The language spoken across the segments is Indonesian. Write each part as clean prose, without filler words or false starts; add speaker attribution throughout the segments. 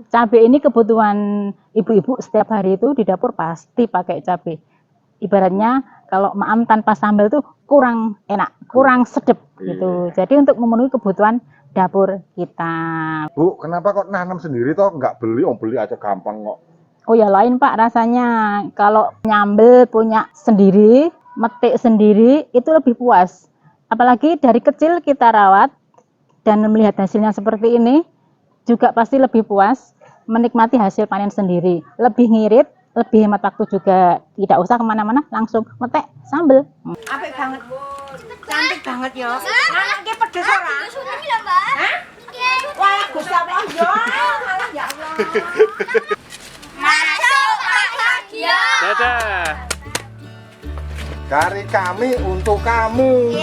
Speaker 1: cabai ini kebutuhan ibu-ibu setiap hari itu di dapur pasti pakai cabai. Ibaratnya kalau maam tanpa sambal tuh kurang enak, kurang sedep gitu. Jadi untuk memenuhi kebutuhan dapur kita.
Speaker 2: Bu, kenapa kok nanam sendiri toh? Nggak beli, beli aja gampang kok.
Speaker 1: Oh ya lain Pak rasanya. Kalau nyambel punya sendiri, metik sendiri itu lebih puas. Apalagi dari kecil kita rawat dan melihat hasilnya seperti ini juga pasti lebih puas, menikmati hasil panen sendiri. Lebih ngirit, lebih hemat waktu juga. Tidak usah kemana-mana, langsung metek sambel.
Speaker 3: Apik banget. Cantik banget ya. Anak ki pedes ora? Hah? Wah, Gusti Allah ya. Malah ya Allah.
Speaker 4: Masuk bahagia.
Speaker 5: Dadah.
Speaker 2: Dari kami untuk kamu.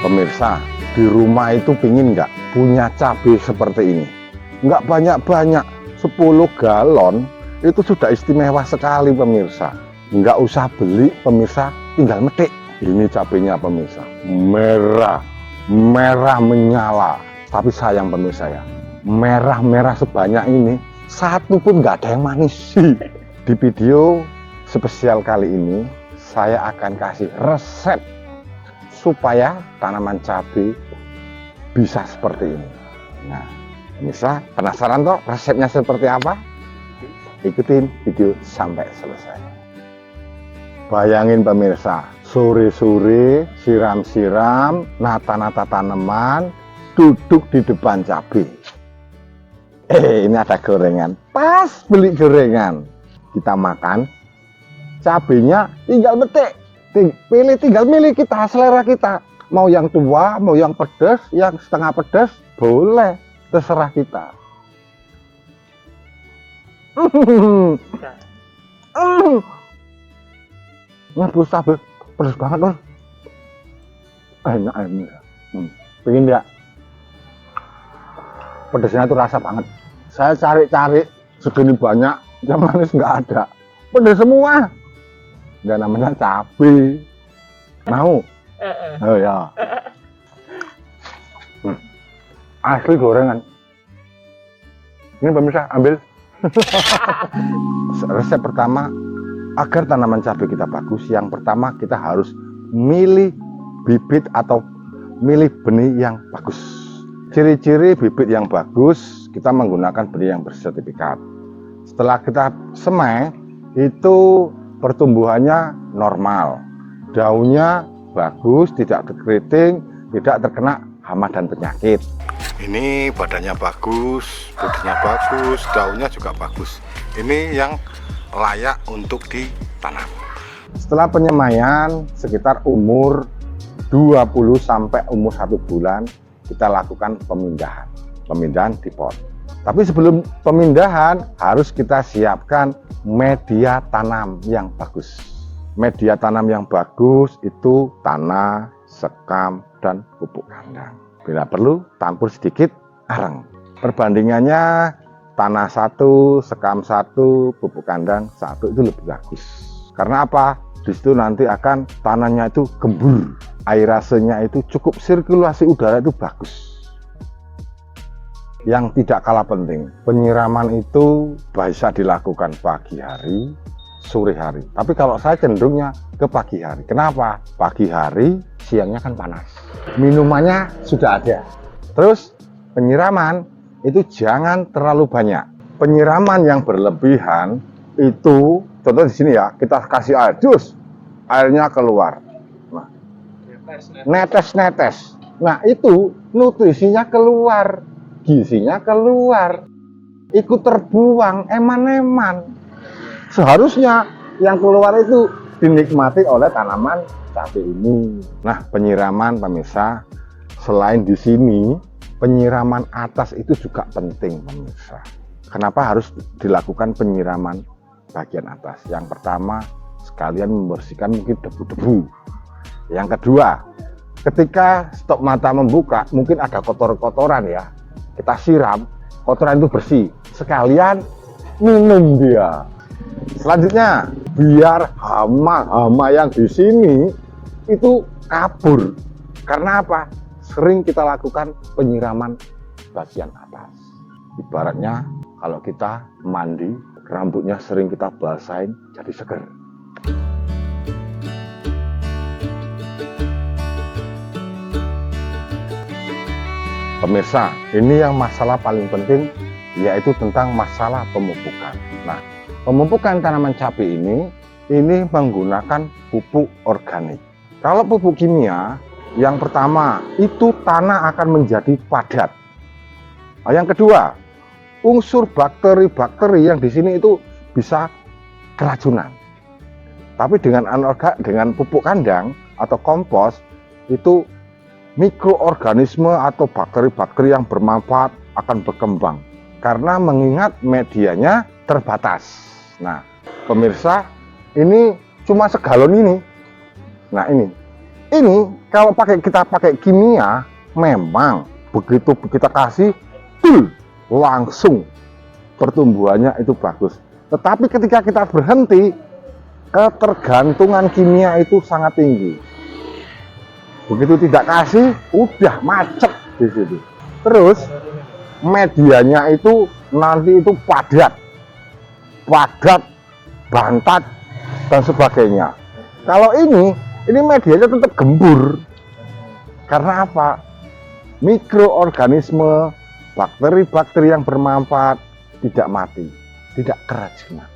Speaker 2: Pemirsa, di rumah itu pingin nggak punya cabai seperti ini? Nggak banyak-banyak, 10 galon itu sudah istimewa sekali pemirsa. Nggak usah beli pemirsa, tinggal metik. Ini cabainya pemirsa, merah menyala. Tapi sayang pemirsa ya, merah sebanyak ini, satu pun nggak ada yang manis. Di video spesial kali ini, saya akan kasih resep supaya tanaman cabai bisa seperti ini. Nah, pemirsa penasaran toh resepnya seperti apa? Ikutin video sampai selesai. Bayangin pemirsa, sore-sore siram-siram, nata-nata tanaman, duduk di depan cabai. Ini ada gorengan, pas beli gorengan. Kita makan, cabainya tinggal metik. Tinggal milih kita, selera kita. Mau yang tua, mau yang pedas, yang setengah pedas, boleh. Terserah kita. Waduh, cabai pedas banget, Bos. Enak ini. Pengen enggak? Pedasnya itu rasa banget. Saya cari-cari segini banyak, yang manis nggak ada. Pedas semua. Nggak namanya cabai. Mau? Oh ya. Asli gorengan. Ini pemirsa, ambil. Resep pertama, agar tanaman cabai kita bagus, yang pertama kita harus milih bibit atau milih benih yang bagus. Ciri-ciri bibit yang bagus, kita menggunakan benih yang bersertifikat. Setelah kita semai, itu pertumbuhannya normal, daunnya bagus, tidak terkeriting, tidak terkena hama dan penyakit. Ini badannya bagus, bodinya bagus, daunnya juga bagus. Ini yang layak untuk ditanam. Setelah penyemaian sekitar umur 20 sampai umur 1 bulan, kita lakukan pemindahan di pot. Tapi sebelum pemindahan harus kita siapkan media tanam yang bagus. Media tanam yang bagus itu tanah, sekam, dan pupuk kandang. Bila perlu tampur sedikit areng. Perbandingannya tanah 1, sekam 1, pupuk kandang 1 itu lebih bagus. Karena apa? Di situ nanti akan tanahnya itu gembur, airasenya itu cukup, sirkulasi udara itu bagus. Yang tidak kalah penting, penyiraman itu bisa dilakukan pagi hari, sore hari. Tapi kalau saya cenderungnya ke pagi hari. Kenapa? Pagi hari, siangnya kan panas. Minumannya sudah ada. Terus penyiraman itu jangan terlalu banyak. Penyiraman yang berlebihan itu, contoh di sini ya, kita kasih air, dus, airnya keluar. Nah, netes-netes. Nah, itu nutrisinya keluar, gizinya keluar, ikut terbuang, eman-eman. Seharusnya yang keluar itu dinikmati oleh tanaman cabai ini. Nah, penyiraman pemirsa, selain di sini, penyiraman atas itu juga penting pemirsa. Kenapa harus dilakukan penyiraman bagian atas? Yang pertama, sekalian membersihkan mungkin debu-debu. Yang kedua, ketika stok mata membuka, mungkin ada kotor-kotoran ya. Kita siram, kotoran itu bersih. Sekalian minum dia. Selanjutnya, biar hama-hama yang di sini itu kabur. Karena apa? Sering kita lakukan penyiraman bagian atas. Ibaratnya kalau kita mandi, rambutnya sering kita basahin jadi seger. Pemirsa, ini yang masalah paling penting, yaitu tentang masalah pemupukan. Nah, pemupukan tanaman cabai ini menggunakan pupuk organik. Kalau pupuk kimia, yang pertama itu tanah akan menjadi padat. Nah, yang kedua, unsur bakteri-bakteri yang di sini itu bisa keracunan. Tapi dengan pupuk kandang atau kompos itu mikroorganisme atau bakteri-bakteri yang bermanfaat akan berkembang karena mengingat medianya terbatas. Nah, pemirsa, ini cuma segalon ini. Nah, ini kalau kita pakai kimia, memang begitu kita kasih langsung pertumbuhannya itu bagus. Tetapi ketika kita berhenti, ketergantungan kimia itu sangat tinggi. Begitu tidak kasih, udah macet di situ. Terus medianya itu nanti itu padat, bantat dan sebagainya. Kalau ini medianya tetap gembur. Karena apa? Mikroorganisme, bakteri-bakteri yang bermanfaat tidak mati, tidak keracunan.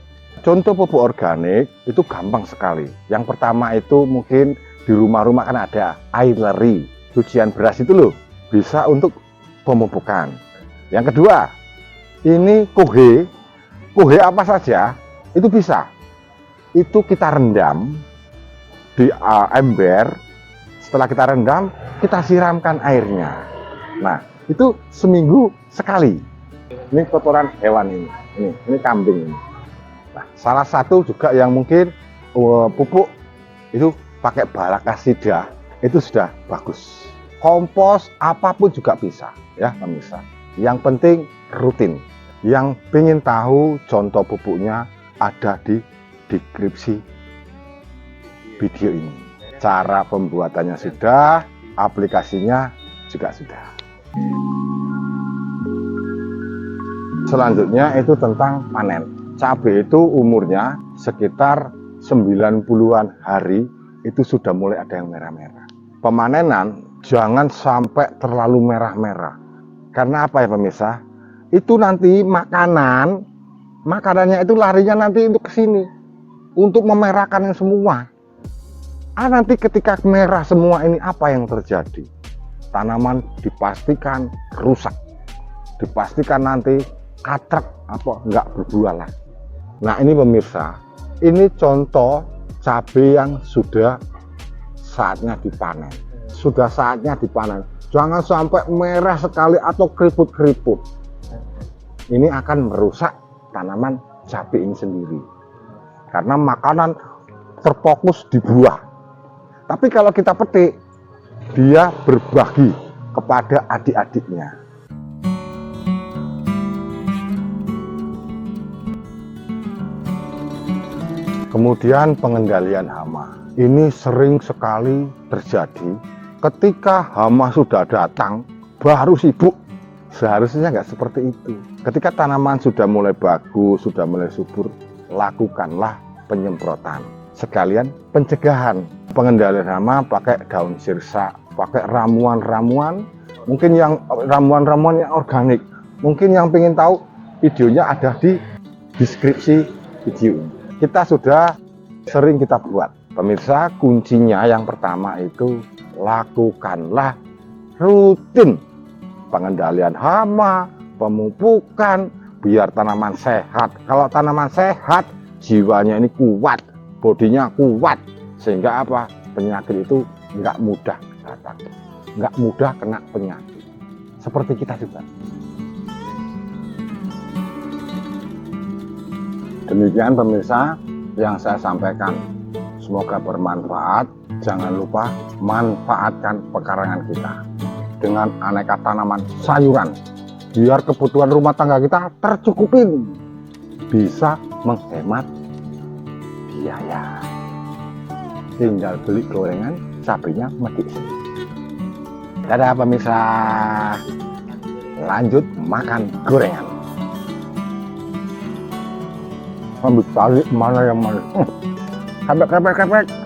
Speaker 2: Contoh pupuk organik itu gampang sekali. Yang pertama itu mungkin di rumah-rumah kan ada aileri, cucian beras itu loh, bisa untuk pemupukan. Yang kedua, ini kohe apa saja itu bisa. Itu kita rendam di ember. Setelah kita rendam, kita siramkan airnya. Nah, itu seminggu sekali. Ini kotoran hewan ini kambing ini. Nah, salah satu juga yang mungkin pupuk itu pakai balakasida, itu sudah bagus. Kompos apapun juga bisa, ya pemirsa. Yang penting rutin. Yang pengen tahu contoh pupuknya ada di deskripsi video ini. Cara pembuatannya sudah, aplikasinya juga sudah. Selanjutnya itu tentang panen. Cabai itu umurnya sekitar 90-an hari itu sudah mulai ada yang merah-merah. Pemanenan jangan sampai terlalu merah-merah. Karena apa ya pemirsa? Itu nanti makanannya itu larinya nanti untuk ke sini. Untuk memerahkan yang semua. Nanti ketika merah semua ini apa yang terjadi? Tanaman dipastikan rusak. Dipastikan nanti katrek nggak berbuah lagi. Nah ini pemirsa, ini contoh cabai yang sudah saatnya dipanen. Sudah saatnya dipanen. Jangan sampai merah sekali atau keriput-keriput. Ini akan merusak tanaman cabai ini sendiri. Karena makanan terfokus di buah. Tapi kalau kita petik, dia berbagi kepada adik-adiknya. Kemudian pengendalian hama. Ini sering sekali terjadi ketika hama sudah datang, baru sibuk. Seharusnya nggak seperti itu. Ketika tanaman sudah mulai bagus, sudah mulai subur, lakukanlah penyemprotan. Sekalian pencegahan. Pengendalian hama pakai daun sirsa, pakai ramuan-ramuan, mungkin yang ramuan-ramuan yang organik. Mungkin yang pengen tahu, videonya ada di deskripsi video ini. Kita sudah sering kita buat. Pemirsa, kuncinya yang pertama itu lakukanlah rutin pengendalian hama, pemupukan, biar tanaman sehat. Kalau tanaman sehat, jiwanya ini kuat, bodinya kuat, sehingga apa? Penyakit itu nggak mudah datang, nggak mudah kena penyakit. Seperti kita juga. Demikian pemirsa yang saya sampaikan. Semoga bermanfaat. Jangan lupa manfaatkan pekarangan kita dengan aneka tanaman sayuran. Biar kebutuhan rumah tangga kita tercukupin. Bisa menghemat biaya. Tinggal beli gorengan, cabenya medik. Dadah pemirsa. lanjut makan gorengan. Ambil tarik mana yang mana. Kepek.